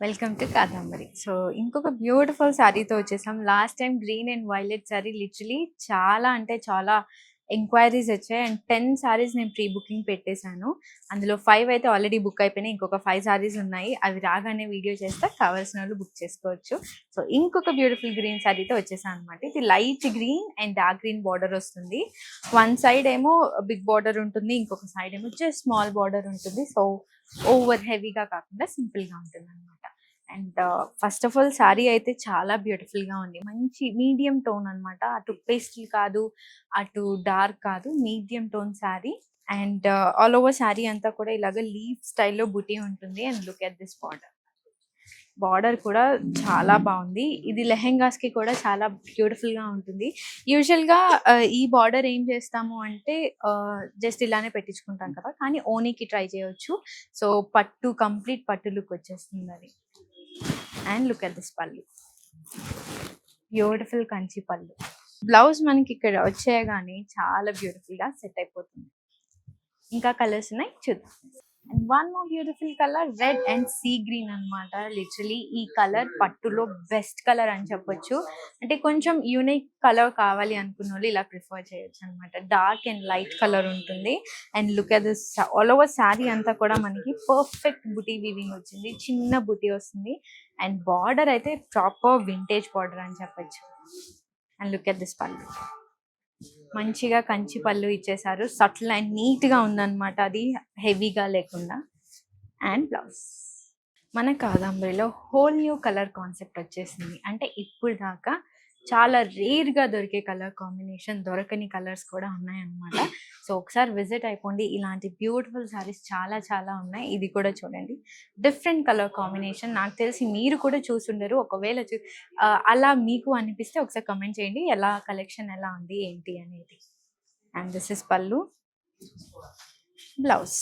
Welcome to Kadambari. So ఇంకొక beautiful శారీతో వచ్చేసాం. Last time green and violet sari literally చాలా అంటే చాలా ఎంక్వైరీస్ వచ్చాయి. అండ్ 10 శారీస్ నేను ప్రీ బుకింగ్ పెట్టేశాను. అందులో 5 అయితే ఆల్రెడీ బుక్ అయిపోయినాయి. ఇంకొక 5 శారీస్ ఉన్నాయి. అవి రాగానే వీడియో చేస్తే కావాల్సిన వాళ్ళు బుక్ చేసుకోవచ్చు. సో ఇంకొక బ్యూటిఫుల్ గ్రీన్ శారీతో వచ్చేసాను అనమాట. ఇది light green and dark green border వస్తుంది. వన్ సైడ్ ఏమో బిగ్ బార్డర్ ఉంటుంది, ఇంకొక సైడ్ ఏమో జస్ట్ స్మాల్ బార్డర్ ఉంటుంది. సో ఓవర్ హెవీగా కాకుండా సింపుల్గా ఉంటుంది అనమాట. And first of all sari అయితే చాలా బ్యూటిఫుల్ గా ఉంది. మంచి మీడియం టోన్ అనమాట. అటు పేస్టల్ కాదు, అటు డార్క్ కాదు, medium tone sari. And all over sari అంతా కూడా ఇలాగ లీఫ్ స్టైల్లో బుటీ ఉంటుంది. And look at this border. Border కూడా చాలా బాగుంది. ఇది లెహెంగాస్ కి కూడా చాలా బ్యూటిఫుల్ గా ఉంటుంది. యూజువల్ గా ఈ బార్డర్ ఏం చేస్తాము అంటే జస్ట్ ఇలానే పెట్టించుకుంటాం కదా, కానీ ఓనీకి ట్రై చేయొచ్చు. సో పట్టు, కంప్లీట్ పట్టు లుక్ వచ్చేస్తుంది అది. అండ్ లుక్ అట్ దిస్ పళ్ళు, బ్యూటిఫుల్ కంచి పళ్ళు. బ్లౌజ్ మనకి ఇక్కడ వచ్చేయగానే చాలా బ్యూటిఫుల్ గా సెట్ అయిపోతుంది. ఇంకా కలర్స్ ఉన్నాయి, చూద్దాం. And one more beautiful colour, red and sea green అనమాట. లిటరలీ ఈ కలర్ పట్టులో బెస్ట్ కలర్ అని చెప్పొచ్చు. అంటే కొంచెం యూనిక్ కలర్ కావాలి అనుకున్న వాళ్ళు ఇలా ప్రిఫర్ చేయొచ్చు అనమాట. డార్క్ అండ్ లైట్ కలర్ ఉంటుంది. And look at this, all over sari అంతా కూడా మనకి పర్ఫెక్ట్ బుటీ వీవింగ్ వచ్చింది. చిన్న బుటీ వస్తుంది. అండ్ బార్డర్ అయితే ప్రాపర్ వింటేజ్ బార్డర్ అని చెప్పొచ్చు. అండ్ లుక్ అట్ దిస్ పళ్ళు, మంచిగా కంచి పళ్ళు ఇచ్చేసారు. సటిల్ అండ్ నీట్ గా ఉందన్నమాట, అది హెవీగా లేకుండా. అండ్ బ్లౌజ్ మన కాదంబరిలో హోల్ న్యూ కలర్ కాన్సెప్ట్ వచ్చేసింది. అంటే ఇప్పుడు దాకా చాలా రేర్ గా దొరికే కలర్ కాంబినేషన్, దొరకని కలర్స్ కూడా ఉన్నాయన్నమాట. సో ఒకసారి విజిట్ అయిపోండి. ఇలాంటి బ్యూటిఫుల్ సారీస్ చాలా చాలా ఉన్నాయి. ఇది కూడా చూడండి, డిఫరెంట్ కలర్ కాంబినేషన్. నాకు తెలిసి మీరు కూడా చూసుండరు. ఒకవేళ అలా మీకు అనిపిస్తే ఒకసారి కమెంట్ చేయండి, ఎలా కలెక్షన్ ఎలా ఉంది ఏంటి అనేది. అండ్ దిస్ ఇస్ పళ్ళు, బ్లౌజ్.